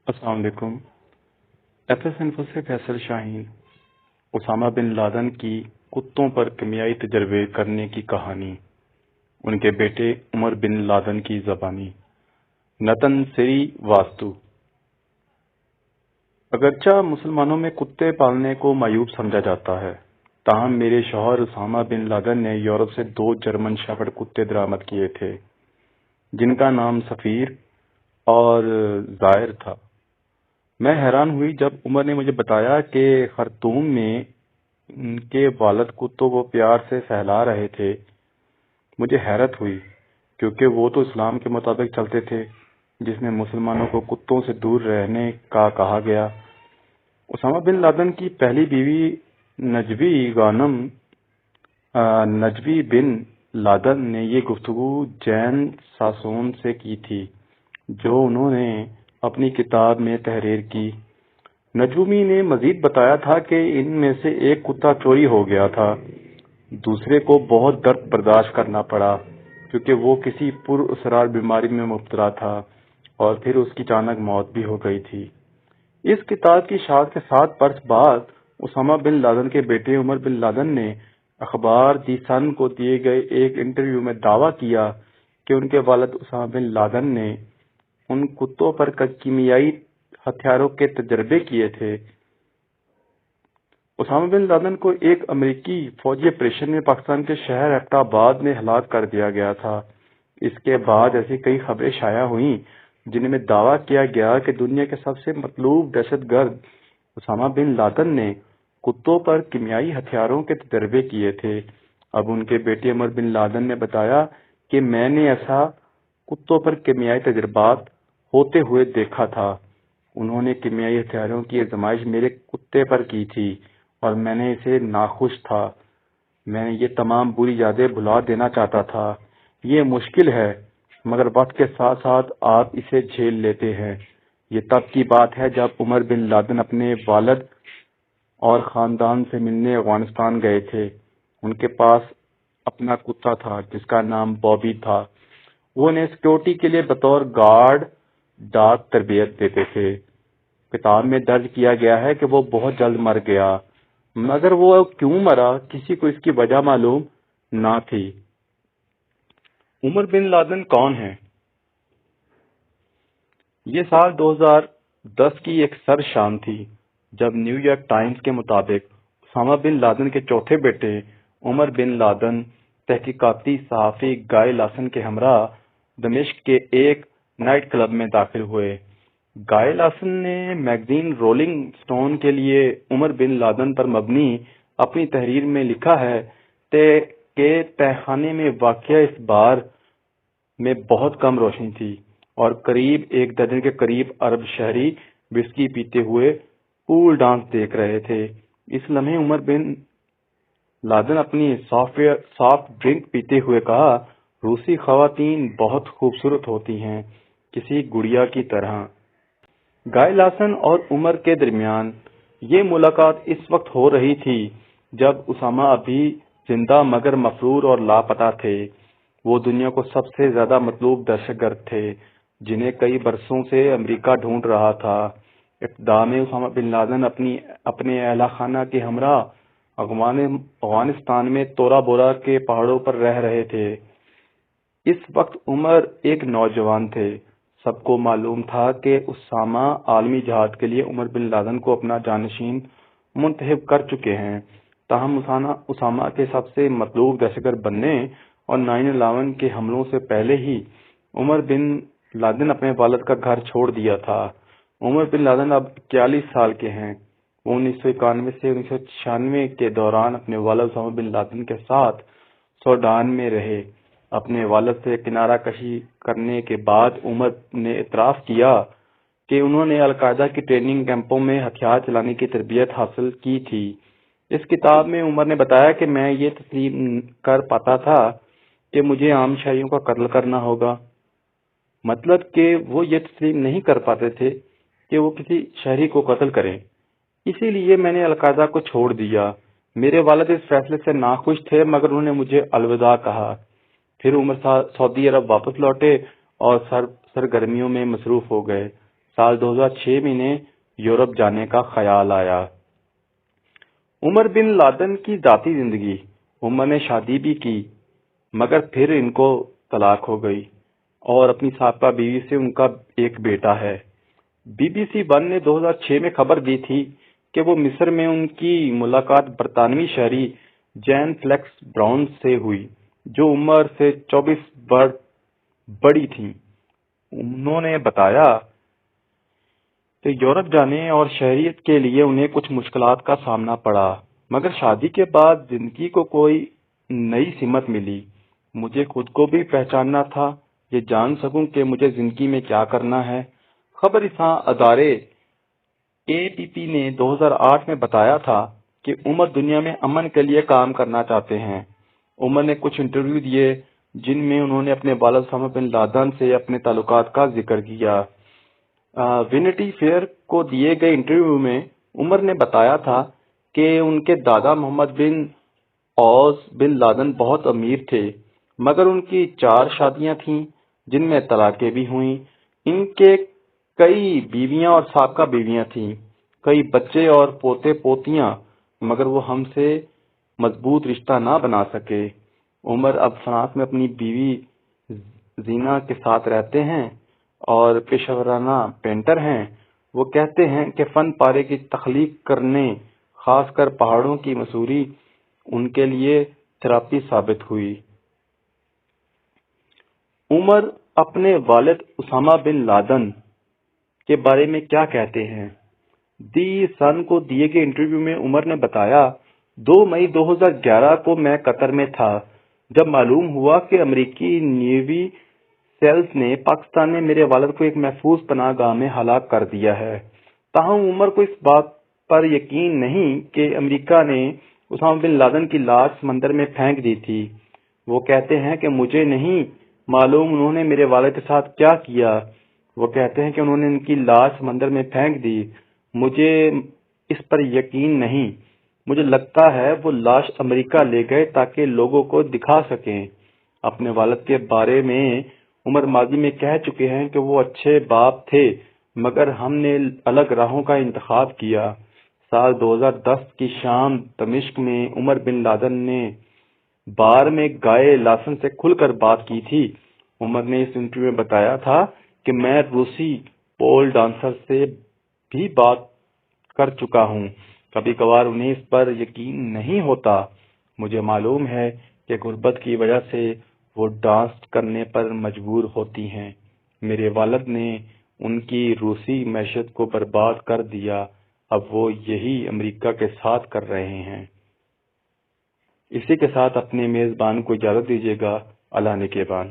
السلام علیکم۔ F S info سے فیصل شاہین۔ اسامہ بن لادن کی کتوں پر کیمیائی تجربے کرنے کی کہانی، ان کے بیٹے عمر بن لادن کی زبانی۔ نتن سری واستو۔ اگرچہ مسلمانوں میں کتے پالنے کو معیوب سمجھا جاتا ہے، تاہم میرے شوہر اسامہ بن لادن نے یورپ سے 2 جرمن شیفرڈ کتے درآمد کیے تھے، جن کا نام سفیر اور زائر تھا۔ میں حیران ہوئی جب عمر نے مجھے بتایا کہ خرطوم میں ان کے والد کتوں کو پیار سے سہلا رہے تھے۔ مجھے حیرت ہوئی کیونکہ وہ تو اسلام کے مطابق چلتے تھے، جس میں مسلمانوں کو کتوں سے دور رہنے کا کہا گیا۔ اسامہ بن لادن کی پہلی بیوی نجوی بن لادن نے یہ گفتگو جین ساسون سے کی تھی، جو انہوں نے اپنی کتاب میں تحریر کی۔ نجومی نے مزید بتایا تھا کہ ان میں سے ایک کتا چوری ہو گیا تھا، دوسرے کو بہت درد برداشت کرنا پڑا کیونکہ وہ کسی پر اسرار بیماری میں مبتلا تھا، اور پھر اس کی اچانک موت بھی ہو گئی تھی۔ اس کتاب کی اشاعت کے 7 برس بعد اسامہ بن لادن کے بیٹے عمر بن لادن نے اخبار دی سن کو دیے گئے ایک انٹرویو میں دعویٰ کیا کہ ان کے والد اسامہ بن لادن نے ان کتوں پر کیمیائی ہتھیاروں کے تجربے کیے تھے۔ اسامہ بن لادن کو ایک امریکی فوجی آپریشن میں پاکستان کے شہر ایبٹ آباد میں ہلاک کر دیا گیا تھا۔ اس کے بعد ایسی کئی خبریں شائع ہوئیں جن میں دعویٰ کیا گیا کہ دنیا کے سب سے مطلوب دہشت گرد اسامہ بن لادن نے کتوں پر کیمیائی ہتھیاروں کے تجربے کیے تھے۔ اب ان کے بیٹے عمر بن لادن نے بتایا کہ میں نے ایسا کتوں پر کیمیائی تجربات ہوتے ہوئے دیکھا تھا۔ انہوں نے کیمیائی ہتھیاروں کی آزمائش میرے کتے پر کی تھی اور میں نے اسے ناخوش تھا۔ میں نے یہ تمام بری یادیں بھلا دینا چاہتا تھا۔ یہ مشکل ہے، مگر وقت کے ساتھ ساتھ آپ اسے جھیل لیتے ہیں۔ یہ تب کی بات ہے جب عمر بن لادن اپنے والد اور خاندان سے ملنے افغانستان گئے تھے۔ ان کے پاس اپنا کتا تھا جس کا نام بابی تھا۔ وہ انہیں سیکیورٹی کے لیے بطور گارڈ ڈاگ تربیت دیتے تھے۔ کتاب میں درج کیا گیا ہے کہ وہ بہت جلد مر گیا، مگر وہ کیوں مرا کسی کو اس کی وجہ معلوم نہ تھی۔ عمر بن لادن کون ہیں؟ یہ سال 2010 کی ایک سر شان تھی جب نیو یارک ٹائمز کے مطابق اسامہ بن لادن کے چوتھے بیٹے عمر بن لادن تحقیقاتی صحافی گائے لاسن کے ہمراہ دمشق کے ایک نائٹ کلب میں داخل ہوئے۔ گائے لاسن نے میگزین رولنگ سٹون کے لیے عمر بن لادن پر مبنی اپنی تحریر میں لکھا ہے کہ تہہ خانے میں واقع اس بار میں بہت کم روشنی تھی اور قریب 1 درجن کے قریب عرب شہری وسکی پیتے ہوئے پول ڈانس دیکھ رہے تھے۔ اس لمحے عمر بن لادن اپنی سافٹ ڈرنک پیتے ہوئے کہا، روسی خواتین بہت خوبصورت ہوتی ہیں، کسی گڑیا کی طرح۔ گائے لاسن اور عمر کے درمیان یہ ملاقات اس وقت ہو رہی تھی جب اسامہ ابھی زندہ مگر مفرور اور لاپتہ تھے۔ وہ دنیا کو سب سے زیادہ مطلوب دہشت گرد تھے جنہیں کئی برسوں سے امریکہ ڈھونڈ رہا تھا۔ ابتدا میں اسامہ بن لادن اپنے اہلِ خانہ کے ہمراہ افغانستان میں تورا بورا کے پہاڑوں پر رہ رہے تھے۔ اس وقت عمر ایک نوجوان تھے۔ سب کو معلوم تھا کہ اسامہ عالمی جہاد کے لیے عمر بن لادن کو اپنا جانشین منتخب کر چکے ہیں۔ تاہم اسامہ کے سب سے مطلوب دہشت گرد بننے اور 9/11 کے حملوں سے پہلے ہی عمر بن لادن اپنے والد کا گھر چھوڑ دیا تھا۔ عمر بن لادن اب 41 سال کے ہیں۔ وہ 1991 سے 1996 کے دوران اپنے والد اسامہ بن لادن کے ساتھ سوڈان میں رہے۔ اپنے والد سے کنارہ کشی کرنے کے بعد عمر نے اعتراف کیا کہ انہوں نے القاعدہ کی ٹریننگ کیمپوں میں ہتھیار چلانے کی تربیت حاصل کی تھی۔ اس کتاب میں عمر نے بتایا کہ میں یہ تسلیم کر پاتا تھا کہ مجھے عام شہریوں کا قتل کرنا ہوگا، مطلب کہ وہ یہ تسلیم نہیں کر پاتے تھے کہ وہ کسی شہری کو قتل کریں۔ اسی لیے میں نے القاعدہ کو چھوڑ دیا۔ میرے والد اس فیصلے سے ناخوش تھے مگر انہوں نے مجھے الوداع کہا۔ پھر عمر سعودی عرب واپس لوٹے اور سرگرمیوں میں مصروف ہو گئے۔ سال 2006 میں انہیں یورپ جانے کا خیال آیا۔ عمر بن لادن کی ذاتی زندگی۔ عمر نے شادی بھی کی مگر پھر ان کو طلاق ہو گئی اور اپنی سابقہ بیوی سے ان کا ایک بیٹا ہے۔ BBC 1 نے 2006 میں خبر دی تھی کہ وہ مصر میں ان کی ملاقات برطانوی شہری جین فلیکس براؤن سے ہوئی جو عمر سے 24 بڑی تھیں۔ انہوں نے بتایا کہ یورپ جانے اور شہریت کے لیے انہیں کچھ مشکلات کا سامنا پڑا مگر شادی کے بعد زندگی کو کوئی نئی سمت ملی۔ مجھے خود کو بھی پہچاننا تھا، یہ جان سکوں کہ مجھے زندگی میں کیا کرنا ہے۔ خبر رساں ادارے APP نے 2008 میں بتایا تھا کہ عمر دنیا میں امن کے لیے کام کرنا چاہتے ہیں۔ عمر نے کچھ انٹرویو دیے جن میں انہوں نے اپنے والد اسامہ بن لادن سے اپنے تعلقات کا ذکر کیا۔ وینٹی فیئر کو دیے گئے انٹرویو میں عمر نے بتایا تھا کہ ان کے دادا محمد بن اوس بن لادن بہت امیر تھے مگر ان کی 4 شادیاں تھیں جن میں طلاقیں بھی ہوئیں۔ ان کے کئی بیویاں اور سابقہ بیویاں تھیں، کئی بچے اور پوتے پوتیاں، مگر وہ ہم سے مضبوط رشتہ نہ بنا سکے۔ عمر اب فرانس میں اپنی بیوی زینا کے ساتھ رہتے ہیں اور پیشہ ورانہ پینٹر ہیں۔ وہ کہتے ہیں کہ فن پارے کی تخلیق کرنے، خاص کر پہاڑوں کی مصوری، ان کے لیے تھراپی ثابت ہوئی۔ عمر اپنے والد اسامہ بن لادن کے بارے میں کیا کہتے ہیں؟ دی سن کو دیے گئے انٹرویو میں عمر نے بتایا، 2 مئی 2011 کو میں قطر میں تھا جب معلوم ہوا کہ امریکی نیوی سیلز نے پاکستان میں میرے والد کو ایک محفوظ پناہ گاہ میں ہلاک کر دیا ہے۔ تاہم عمر کو اس بات پر یقین نہیں کہ امریکہ نے اسامہ بن لادن کی لاش سمندر میں پھینک دی تھی۔ وہ کہتے ہیں کہ مجھے نہیں معلوم انہوں نے میرے والد کے ساتھ کیا کیا۔ وہ کہتے ہیں کہ انہوں نے ان کی لاش سمندر میں پھینک دی۔ مجھے اس پر یقین نہیں۔ مجھے لگتا ہے وہ لاش امریکہ لے گئے تاکہ لوگوں کو دکھا سکیں۔ اپنے والد کے بارے میں عمر ماضی میں کہہ چکے ہیں کہ وہ اچھے باپ تھے مگر ہم نے الگ راہوں کا انتخاب کیا۔ سال 2010 کی شام دمشق میں عمر بن لادن نے بار میں گائے لاسن سے کھل کر بات کی تھی۔ عمر نے اس انٹرویو میں بتایا تھا کہ میں روسی پول ڈانسر سے بھی بات کر چکا ہوں، کبھی کبھار انہیں اس پر یقین نہیں ہوتا۔ مجھے معلوم ہے کہ غربت کی وجہ سے وہ ڈانس کرنے پر مجبور ہوتی ہیں۔ میرے والد نے ان کی روسی معیشت کو برباد کر دیا، اب وہ یہی امریکہ کے ساتھ کر رہے ہیں۔ اسی کے ساتھ اپنے میزبان کو اجازت دیجیے گا۔ اللہ نگہبان۔